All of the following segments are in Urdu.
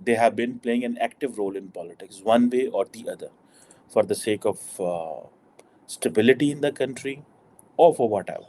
they have been playing an active role in politics one way or the other for the sake of stability in the country or for whatever.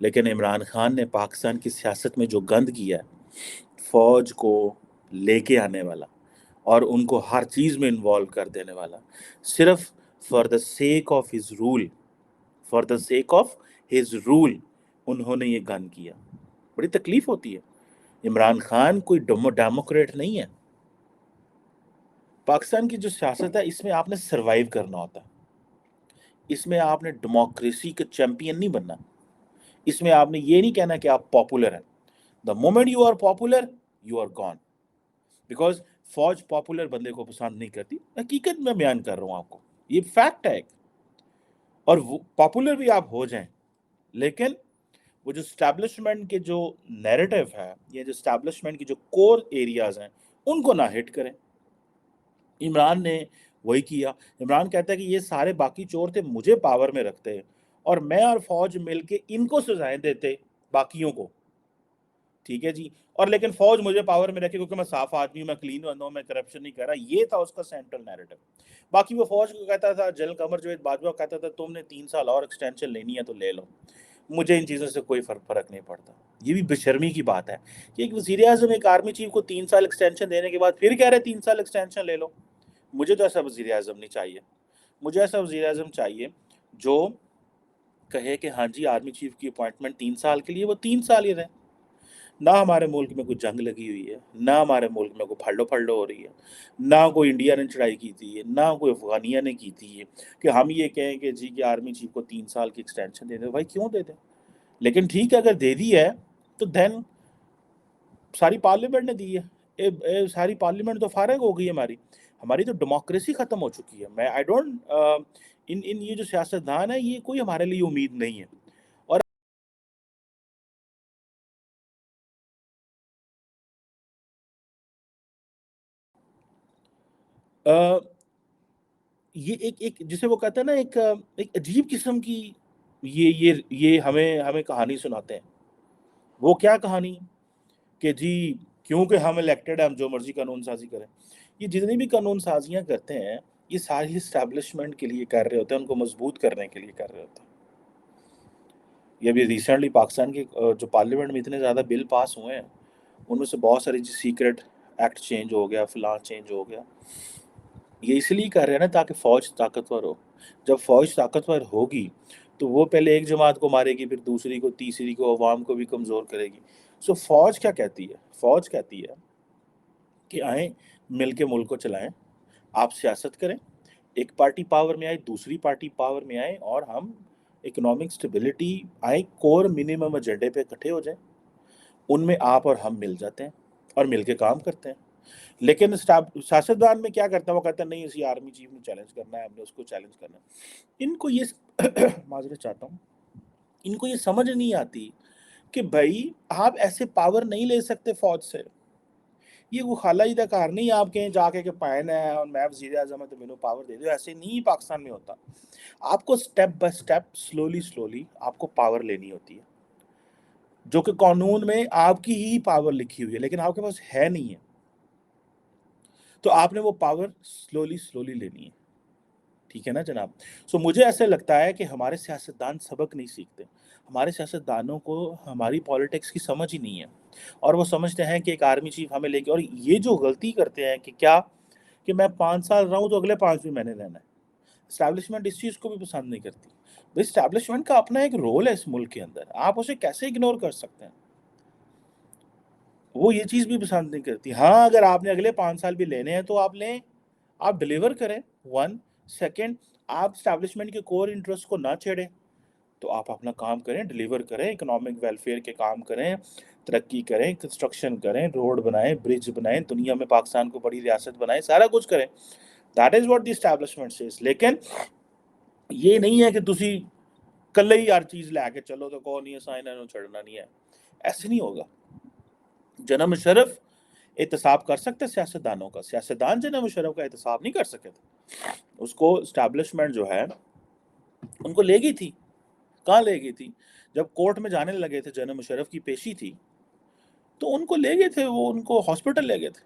لیکن عمران خان نے پاکستان کی سیاست میں جو گند کیا ہے، فوج کو لے کے آنے والا اور ان کو ہر چیز میں انوالو کر دینے والا، صرف for the sake of his role, for the sake of his role انہوں نے یہ گند کیا۔ بڑی تکلیف ہوتی ہے۔ عمران خان کوئی ڈیموکریٹ نہیں ہے۔ پاکستان کی جو سیاست ہے اس میں آپ نے سروائیو کرنا ہوتا ہے، اس میں آپ نے ڈیموکریسی کا چیمپئن نہیں بننا، اس میں آپ نے یہ نہیں کہنا کہ آپ پاپولر ہیں۔ The moment you are popular you are gone, because فوج پاپولر بندے کو پسند نہیں کرتی۔ حقیقت میں بیان کر رہا ہوں آپ کو، یہ فیکٹ ہے ایک۔ اور پاپولر بھی آپ ہو جائیں، لیکن وہ جو اسٹیبلشمنٹ کے جو نیریٹو ہے یا جو اسٹیبلشمنٹ کی جو کور ایریاز ہیں ان کو نہ ہٹ کریں۔ عمران نے وہی کیا۔ عمران کہتا ہے کہ یہ سارے باقی چور تھے، مجھے پاور میں رکھتے اور میں اور فوج مل کے ان کو سزائیں دیتے باقیوں کو، ٹھیک ہے جی، اور لیکن فوج مجھے پاور میں رکھے کیونکہ میں صاف آدمی ہوں، میں کلین بندہ ہوں، میں کرپشن نہیں کر رہا۔ یہ تھا اس کا سینٹرل نیریٹو۔ باقی وہ فوج کو کہتا تھا، جنرل قمر جاوید باجوہ کہتا تھا تم نے 3 سال اور ایکسٹینشن لینی ہے تو لے لو، مجھے ان چیزوں سے کوئی فرق نہیں پڑتا۔ یہ بھی بے شرمی کی بات ہے کہ ایک وزیر اعظم ایک آرمی چیف کو 3 سال ایکسٹینشن دینے کے بعد پھر کہہ رہے 3 سال ایکسٹینشن لے لو۔ مجھے تو ایسا وزیر اعظم نہیں چاہیے۔ مجھے ایسا وزیر اعظم چاہیے جو کہے کہ ہاں جی آرمی چیف کی اپوائنٹمنٹ 3 سال کے لیے، وہ 3 سال ہی رہے۔ نہ ہمارے ملک میں کوئی جنگ لگی ہوئی ہے، نہ ہمارے ملک میں کوئی پھلڈو ہو رہی ہے، نہ کوئی انڈیا نے چڑھائی کی تھی ہے، نہ کوئی افغانیہ نے کی تھی ہے کہ ہم یہ کہیں کہ جی کہ آرمی چیف کو 3 سال کی ایکسٹینشن دے دیں۔ بھائی کیوں دے دیں؟ لیکن ٹھیک ہے، اگر دے دی ہے تو دین ساری پارلیمنٹ نے دی ہے، ساری پارلیمنٹ تو فارغ ہو گئی ہے، ہماری تو ڈیموکریسی ختم ہو چکی ہے۔ میں آئی ڈونٹ ان یہ جو سیاستدان ہے یہ کوئی ہمارے لیے امید نہیں ہے۔ اور یہ ایک جسے وہ کہتے ہیں نا ایک عجیب قسم کی یہ ہمیں کہانی سناتے ہیں۔ وہ کیا کہانی کہ جی کیونکہ ہم الیکٹڈ ہیں ہم جو مرضی قانون سازی کریں۔ یہ جتنی بھی قانون سازیاں کرتے ہیں یہ ساری اسٹیبلشمنٹ کے لیے کر رہے ہوتے ہیں، ان کو مضبوط کرنے کے لیے کر رہے ہوتے ہیں۔ یہ ابھی ریسنٹلی پاکستان کے جو پارلیمنٹ میں اتنے زیادہ بل پاس ہوئے ہیں ان میں سے بہت ساری سیکرٹ ایکٹ چینج ہو گیا، فلاں چینج ہو گیا۔ یہ اس لیے کر رہے ہیں نا تاکہ فوج طاقتور ہو۔ جب فوج طاقتور ہوگی تو وہ پہلے ایک جماعت کو مارے گی، پھر دوسری کو، تیسری کو، عوام کو بھی کمزور کرے گی۔ سو فوج کیا کہتی ہے؟ فوج کہتی ہے کہ آئیں مل کے ملک کو چلائیں، آپ سیاست کریں، ایک پارٹی پاور میں آئے، دوسری پارٹی پاور میں آئے، اور ہم اکنامک سٹیبلٹی آئے، کور منیمم ایجنڈے پہ اکٹھے ہو جائیں، ان میں آپ اور ہم مل جاتے ہیں اور مل کے کام کرتے ہیں۔ لیکن سیاستدان میں کیا کرتا ہے؟ وہ کہتا ہے نہیں اسی آرمی چیف نے چیلنج کرنا ہے، ہم نے اس کو چیلنج کرنا ہے۔ ان کو یہ معذرت چاہتا ہوں، ان کو یہ سمجھ نہیں آتی کہ بھائی آپ ایسے پاور نہیں لے سکتے فوج سے۔ یہ وہ خالہ جی کا کار نہیں آپ کہیں جا کے کہ پائن ہے اور میں وزیر اعظم ہے تو میں نے پاور دے دو، ایسے نہیں پاکستان میں ہوتا۔ آپ کو سٹیپ بائی سٹیپ سلولی آپ کو پاور لینی ہوتی ہے، جو کہ قانون میں آپ کی ہی پاور لکھی ہوئی ہے لیکن آپ کے پاس ہے نہیں ہے، تو آپ نے وہ پاور سلولی لینی ہے، ٹھیک ہے نا جناب۔ سو مجھے ایسا لگتا ہے کہ ہمارے سیاستدان سبق نہیں سیکھتے، ہمارے سیاستدانوں کو ہماری پالیٹکس کی سمجھ ہی نہیں ہے، اور وہ سمجھتے ہیں کہ ایک آرمی چیف ہمیں لے کے، اور یہ جو غلطی کرتے ہیں کہ کیا کہ میں 5 سال رہا ہوں تو اگلے 5 بھی میں نے رہنا ہے۔ اسٹیبلشمنٹ اس چیز کو بھی پسند نہیں کرتی۔ بھائی اسٹیبلشمنٹ کا اپنا ایک رول ہے اس ملک کے اندر، آپ اسے کیسے اگنور کر سکتے ہیں؟ وہ یہ چیز بھی پسند نہیں کرتی۔ ہاں اگر آپ نے اگلے 5 سال بھی لینے ہیں تو آپ لیں، آپ ڈیلیور کریں۔ 1 سیکنڈ، آپ اسٹیبلشمنٹ کے کور انٹرسٹ کو نہ چھیڑیں، تو آپ اپنا کام کریں، ڈیلیور کریں، اکنامک ویلفیئر کے کام کریں، ترقی کریں، کنسٹرکشن کریں، روڈ بنائیں، برج بنائیں، دنیا میں پاکستان کو بڑی ریاست بنائیں، سارا کچھ کریں۔ That is what the establishment says. لیکن یہ نہیں ہے کہ تسی کلے ہی ہر چیز لے کے چلو تو کوئی نہیں اساں انہاں نوں چھڑنا نہیں ہے، ایسے نہیں ہوگا۔ جناب مشرف احتساب کر سکتے سیاستدانوں کا، سیاستدان جناب مشرف کا احتساب نہیں کر سکے تھے۔ اس کو اسٹیبلشمنٹ جو ہے ان کو لے گئی تھی، کہاں لے گئی تھی؟ جب کورٹ میں جانے لگے تھے، جناب مشرف کی پیشی تھی تو ان کو لے گئے تھے، وہ ان کو ہاسپٹل لے گئے تھے،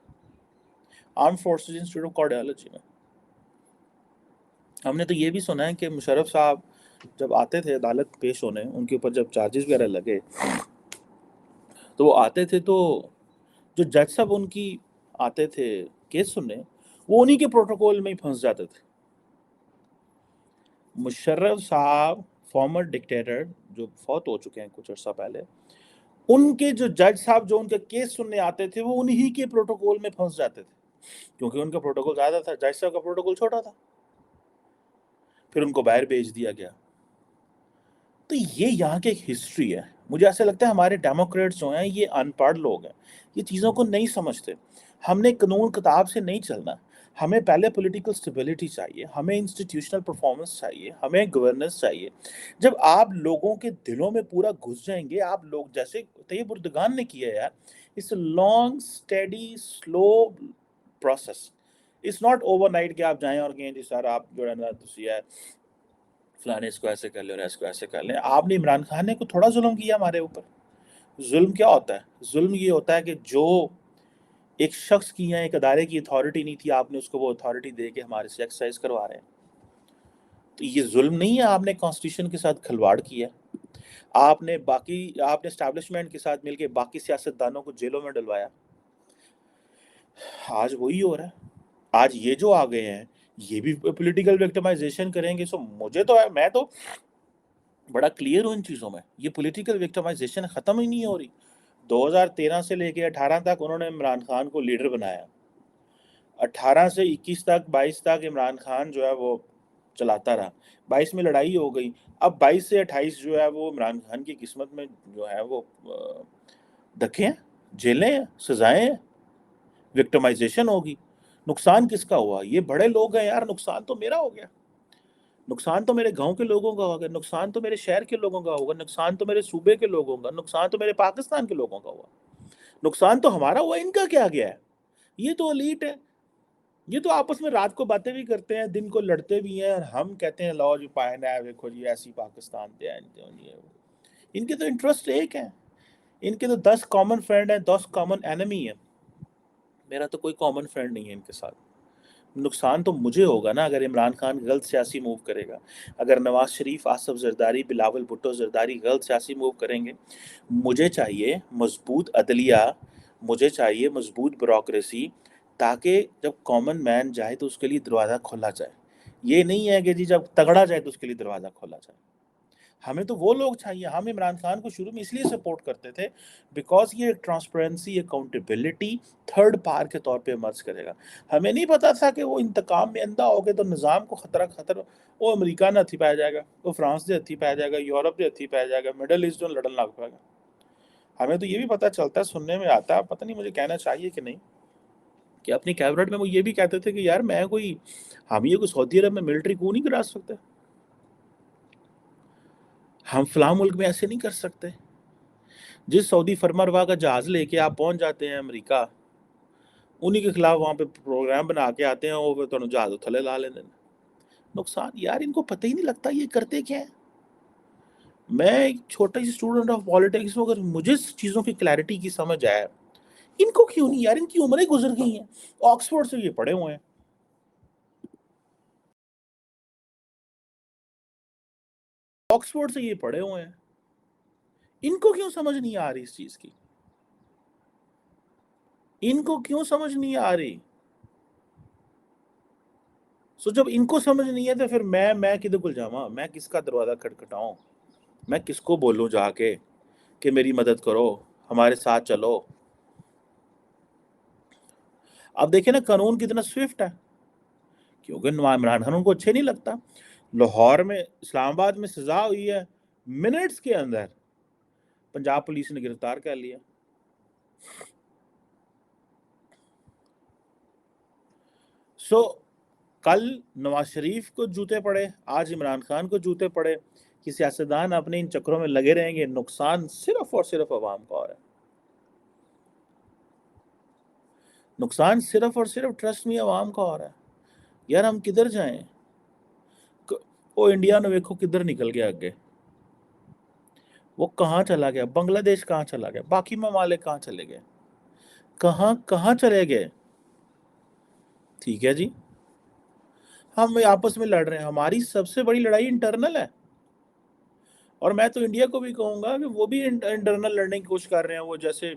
arm forces institute of cardiology میں۔ ہم نے تو یہ بھی سنا ہے کہ مشرف صاحب جب آتے تھے عدالت پیش ہونے، ان کے اوپر جب چارجز وغیرہ لگے تو وہ آتے تھے تو جو جج صاحب ان کی آتے تھے کیس سننے، وہ انہی کے پروٹوکول میں ہی پھنس جاتے تھے. مشرف صاحب فارمر ڈکٹیٹر جو فوت ہو چکے ہیں کچھ عرصہ پہلے، ان کے جو جج صاحب جو ان کا کیس سننے آتے تھے وہ انہی کے پروٹوکول میں پھنس جاتے تھے، کیونکہ ان کا پروٹوکول زیادہ تھا، جج صاحب کا پروٹوکول چھوٹا تھا. پھر ان کو باہر بھیج دیا گیا. تو یہ یہاں کی ایک ہسٹری ہے. مجھے ایسا لگتا ہے ہمارے ڈیموکریٹس جو ہیں یہ ان پڑھ لوگ ہیں، یہ چیزوں کو نہیں سمجھتے. ہم نے قانون کتاب سے نہیں چلنا. ہمیں پہلے پولیٹیکل سٹیبلٹی چاہیے، ہمیں انسٹیٹیوشنل پرفارمنس چاہیے، ہمیں گورننس چاہیے. جب آپ لوگوں کے دلوں میں پورا گھس جائیں گے، آپ لوگ جیسے طیب اردگان نے کیا یار، it's a long steady slow process. It's not overnight کہ آپ جائیں اور کہیں جی سر آپ جو ہے نا فلانے اس کو ایسے کر لیں اور اس کو ایسے کر لیں. آپ نے عمران خان نے کو تھوڑا ظلم کیا ہمارے اوپر. ظلم کیا ہوتا ہے؟ ظلم یہ ہوتا ہے کہ جو ایک شخص کی یا ایک ادارے کی اتھارٹی نہیں تھی، آپ نے اس کو وہ اتھارٹی دے کے ہمارے سے ایکسرسائز کروا رہے ہیں. تو یہ ظلم نہیں ہے. آپ نے کانسٹیٹیوشن کے ساتھ کھلواڑ کیا، آپ نے اسٹیبلشمنٹ کے ساتھ مل کے باقی سیاستدانوں کو جیلوں میں ڈلوایا. آج وہی ہو رہا ہے. آج یہ جو آ گئے ہیں یہ بھی پولیٹیکل وکٹمائزیشن کریں گے. سو مجھے تو میں تو بڑا کلیئر ہوں ان چیزوں میں. یہ پولیٹیکل وکٹمائزیشن ختم ہی نہیں ہو رہی. 2013 سے لے کے 18 تک انہوں نے عمران خان کو لیڈر بنایا. 18 سے 21 تک 22 تک عمران خان جو ہے وہ چلاتا رہا. 22 میں لڑائی ہو گئی. اب 22 سے 28 جو ہے وہ عمران خان کی قسمت میں جو ہے وہ دھکے ہیں، جیلیں ہیں، سزائیں ہیں، وکٹمائزیشن ہوگی. نقصان کس کا ہوا؟ یہ بڑے لوگ ہیں یار. نقصان تو میرا ہو گیا، نقصان تو میرے گاؤں کے لوگوں کا ہوگا، نقصان تو میرے شہر کے لوگوں کا ہوگا، نقصان تو میرے صوبے کے لوگوں کا، نقصان تو میرے پاکستان کے لوگوں کا ہوا. نقصان تو ہمارا ہوا. ان کا کیا گیا ہے؟ یہ تو ایلیٹ ہے. یہ تو آپس میں رات کو باتیں بھی کرتے ہیں، دن کو لڑتے بھی ہیں، اور ہم کہتے ہیں لاؤ جی پائنا ہے، دیکھو جی ایسی پاکستان دے. ان کے تو انٹرسٹ ایک ہیں. ان کے تو 10 کامن فرینڈ ہیں، 10 کامن اینیمی ہیں. میرا تو کوئی کامن فرینڈ نہیں ہے ان کے ساتھ. نقصان تو مجھے ہوگا نا اگر عمران خان غلط سیاسی موو کرے گا، اگر نواز شریف، آصف زرداری، بلاول بھٹو زرداری غلط سیاسی موو کریں گے. مجھے چاہیے مضبوط عدلیہ، مجھے چاہیے مضبوط بیوروکریسی، تاکہ جب کامن مین جائے تو اس کے لیے دروازہ کھولا جائے. یہ نہیں ہے کہ جی جب تگڑا جائے تو اس کے لیے دروازہ کھولا جائے. ہمیں تو وہ لوگ چاہیے. ہم عمران خان کو شروع میں اس لیے سپورٹ کرتے تھے بیکاز یہ ٹرانسپیرنسی، اکاؤنٹیبلٹی تھرڈ پار کے طور پہ ایمرج کرے گا. ہمیں نہیں پتا تھا کہ وہ انتقام میں اندھا ہو گئے تو نظام کو خطرہ وہ امریکہ نہ ہتھی پایا جائے گا، وہ فرانس دے ہتھی پایا جائے گا، یورپ دے ہتھی پایا جائے گا، مڈل ایسٹ میں لڑن لگ پائے گا. ہمیں تو یہ بھی پتہ چلتا ہے، سننے میں آتا ہے، پتہ نہیں مجھے کہنا چاہیے کہ نہیں، کہ اپنی کیبنٹ میں وہ یہ بھی کہتے تھے کہ یار ہم یہ کوئی سعودی عرب میں ملٹری کو نہیں کرا سکتے، ہم فلاں ملک میں ایسے نہیں کر سکتے. جس سعودی فرما روا کا جہاز لے کے آپ پہنچ جاتے ہیں امریکہ، انہی کے خلاف وہاں پہ پروگرام بنا کے آتے ہیں، وہ پھر تمہیں جہاز تھلے لا لیتے ہیں. نقصان یار ان کو پتہ ہی نہیں لگتا یہ کرتے کیا ہیں. میں ایک چھوٹا ہی اسٹوڈنٹ آف پالیٹکس ہوں، اگر مجھے چیزوں کی کلیئرٹی کی سمجھ آئے، ان کو کیوں نہیں یار؟ ان کی عمریں گزر گئی ہیں. آکسفورڈ سے یہ پڑھے ہوئے ہیں، آکسفورڈ سے یہ پڑھے ہوئے ہیں. ان کو کیوں سمجھ نہیں آ رہی اس چیز کی؟ ان کو کیوں سمجھ نہیں آ رہی؟ سو جب ان کو سمجھ نہیں ہے تو پھر میں کدھر کو جاواں؟ میں کس کا دروازہ کھٹکھٹاؤں؟ میں کس کو بولوں جا کے کہ میری مدد کرو، ہمارے ساتھ چلو؟ اب دیکھیں نا قانون کتنا سوئفٹ ہے، کیونکہ عمران خان ان کو اچھے نہیں لگتا. لاہور میں، اسلام آباد میں سزا ہوئی ہے، منٹس کے اندر پنجاب پولیس نے گرفتار کر لیا. سو کل نواز شریف کو جوتے پڑے، آج عمران خان کو جوتے پڑے کہ سیاستدان اپنے ان چکروں میں لگے رہیں گے. نقصان صرف اور صرف عوام کا ہو رہا ہے. نقصان صرف اور صرف ٹرسٹ میں عوام کا ہو رہا ہے. یار ہم کدھر جائیں؟ وہ انڈیا نے ویکھو کدھر نکل گیا آگے، وہ کہاں چلا گیا؟ بنگلہ دیش کہاں چلا گیا؟ باقی ممالک کہاں چلے گئے؟ کہاں چلے گئے؟ ٹھیک ہے جی، ہم آپس میں لڑ رہے ہیں. ہماری سب سے بڑی لڑائی انٹرنل ہے. اور میں تو انڈیا کو بھی کہوں گا کہ وہ بھی انٹرنل لڑنے کی کوشش کر رہے ہیں، وہ جیسے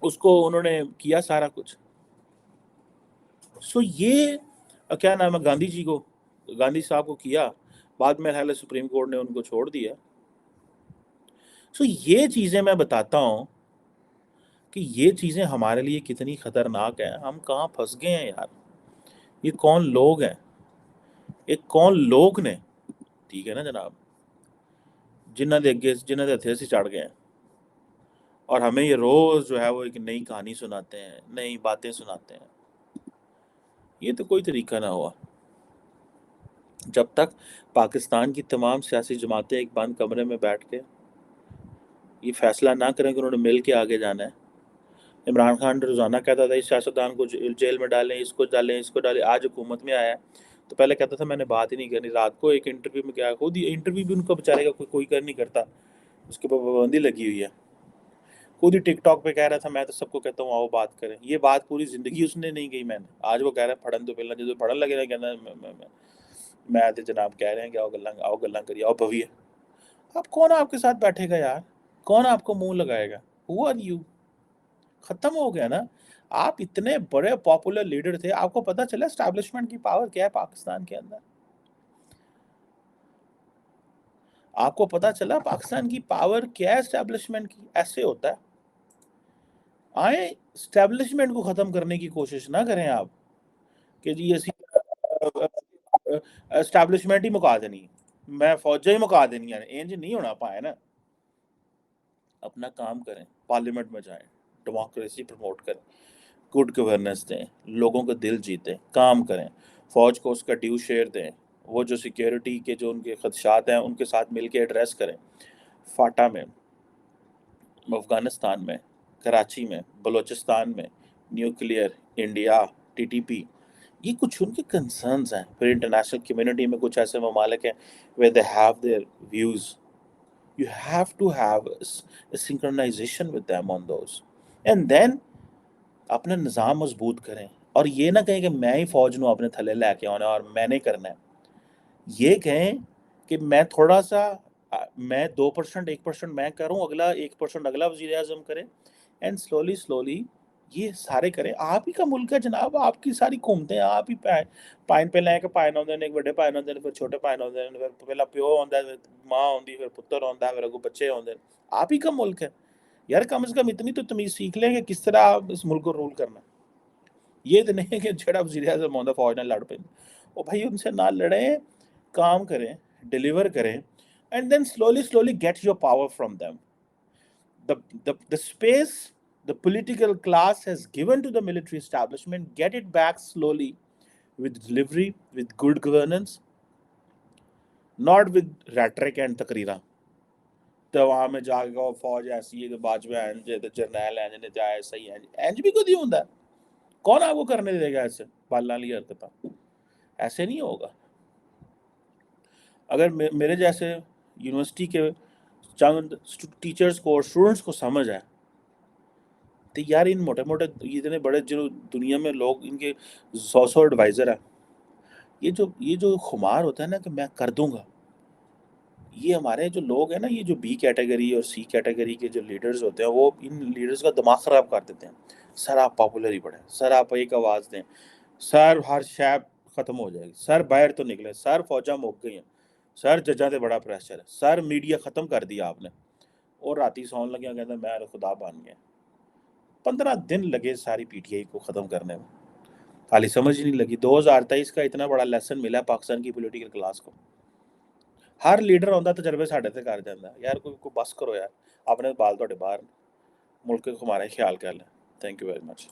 اس کو انہوں نے کیا سارا کچھ. سو یہ کیا نام ہے، گاندھی جی کو، گاندھی صاحب کو کیا، بعد میں حال سپریم کورٹ نے ان کو چھوڑ دیا. سو یہ چیزیں میں بتاتا ہوں کہ یہ چیزیں ہمارے لیے کتنی خطرناک ہیں. ہم کہاں پھنس گئے ہیں یار. یہ کون لوگ ہیں، ایک کون لوگ نے، ٹھیک ہے نا جناب، جنہ دے ہتھیار سے چڑھ گئے ہیں، اور ہمیں یہ روز جو ہے وہ ایک نئی کہانی سناتے ہیں، نئی باتیں سناتے ہیں. یہ تو کوئی طریقہ نہ ہوا. جب تک پاکستان کی تمام سیاسی جماعتیں ایک بند کمرے میں بیٹھ کے یہ فیصلہ نہ کریں کہ انہوں نے مل کے آگے جانا ہے. عمران خان روزانہ کہتا تھا اس سیاستدان کو جیل میں ڈالیں، اس کو ڈالیں، اس کو ڈالیں. آج حکومت میں آیا تو پہلے کہتا تھا میں نے بات ہی نہیں کرنی. رات کو ایک انٹرویو میں کیا، خود ہی انٹرویو بھی ان کو بیچارے کا کوئی کر نہیں کرتا، اس کے اوپر پابندی لگی ہوئی ہے. خود ہی ٹک ٹاک پہ کہہ رہا تھا میں تو سب کو کہتا ہوں آؤ بات کریں. یہ بات پوری زندگی اس نے نہیں کہی. میں نے آج وہ کہہ رہا ہے پھڑن تو پہلے جو پھڑن لگے نا، کہنا میں تو جناب کہہ رہے ہیں کہ آؤ گلاں کریے، آؤ بھویے. اب کون آپ کے ساتھ بیٹھے گا یار؟ کون آپ کو منہ لگائے گا؟ Who are you؟ ختم ہو گیا نا. آپ اتنے بڑے پاپولر لیڈر تھے، آپ کو پتا چلا اسٹیبلشمنٹ کی پاور کیا ہے پاکستان کے اندر؟ آپ کو پتا چلا پاکستان کی پاور کیا ہے اسٹیبلشمنٹ کی؟ ایسے ہوتا ہے. آئیں اسٹیبلشمنٹ کو ختم کرنے کی کوشش نہ کریں آپ کہ جی اسی اسٹیبلشمنٹ ہی مکا دینی، میں فوجیں ہی مکا دینی ہے. انج نہیں ہونا پائے نا. اپنا کام کریں، پارلیمنٹ میں جائیں، ڈیموکریسی پروموٹ کریں، گڈ گورننس دیں، لوگوں کا دل جیتیں، کام کریں، فوج کو اس کا ڈیو شیئر دیں، وہ جو سیکیورٹی کے جو ان کے خدشات ہیں ان کے ساتھ مل کے ایڈریس کریں. فاٹا میں، افغانستان میں، کراچی میں، بلوچستان میں، nuclear, India, T T P, یہ کچھ ان کے کنسرنز ہیں. پھر انٹرنیشنل کمیونٹی میں کچھ ایسے ممالک ہیں where they have their views. You have to have a synchronization with them on those. And then اپنا نظام مضبوط کریں. اور یہ نہ کہیں کہ میں ہی فوج نو اپنے تھلے لے کے آنا اور میں نے کرنا ہے. یہ کہیں کہ میں تھوڑا سا، میں 2% 1% میں کروں، اگلا 1% اگلا وزیر اعظم کرے، اینڈ سلولی یہ سارے کریں. آپ ہی کا ملک ہے جناب، آپ کی ساری حکومتیں آپ ہی پائن پہ لیں کہ پائن ہوندے نے، ایک بڑے پائن ہوندے نے، پھر چھوٹے پائن ہوندے نے، پھر پہلا پیو ہوندا ہے، پھر ماں ہوندی، پھر پتر ہوندا ہے، پھر اگوں بچے ہوندے نے. آپ ہی کا ملک ہے یار. کم از کم اتنی تو تمیز سیکھ لیں کہ کس طرح آپ اس ملک کو رول کرنا. یہ تو نہیں کہ جڑا وزیر اعظم ہوندا فوج نال لڑ پے. او بھائی ان سے نہ لڑیں، کام کریں، ڈیلیور کریں، and then slowly get your power from them. The space the political class has given to the military establishment, get it back slowly with delivery, with good governance, not with rhetoric and تقریرا. تو وہاں میں جا کے فوج ایسی ہے کہ باجوہ اینج ہے، تو جرنیل اینج نے جائے صحیح اینج بھی کدی ہوندا ہے. کون آپ کو کرنے دے گا ایسے بالنا لی حرکتاں؟ ایسے نہیں ہوگا. اگر میرے جیسے یونیورسٹی کے چند ٹیچرز کو اور اسٹوڈنٹس کو سمجھ ہے تو یار ان موٹے موٹے اتنے بڑے جو دنیا میں لوگ ان کے 100 ایڈوائزر ہیں، یہ جو خمار ہوتا ہے نا کہ میں کر دوں گا، یہ ہمارے جو لوگ ہیں نا، یہ جو بی کیٹیگری اور سی کیٹیگری کے جو لیڈرز ہوتے ہیں، وہ ان لیڈرز کا دماغ خراب کر دیتے ہیں. سر آپ پاپولر ہی پڑھیں، سر آپ ایک آواز دیں، سر ہر شے ختم ہو جائے گی، سر باہر تو نکلے، سر فوجاں مک گئی ہیں، سر ججاں تے بڑا پریشر ہے، سر میڈیا ختم کر دیا آپ نے. اور راتی سون لگیا کہتے ہیں میں خدا بن گیا. 15 دن لگے ساری پی ٹی آئی کو ختم کرنے میں، خالی سمجھ نہیں لگی. 2023 کا اتنا بڑا لیسن ملا پاکستان کی پولیٹیکل کلاس کو. ہر لیڈر آتا تجربے ساڈے تے کر جاتا یار. کوئی بس کرو یار، اپنے بال تھوڑے باہر، ملک کو ہمارے خیال کر لیں. Thank you very much.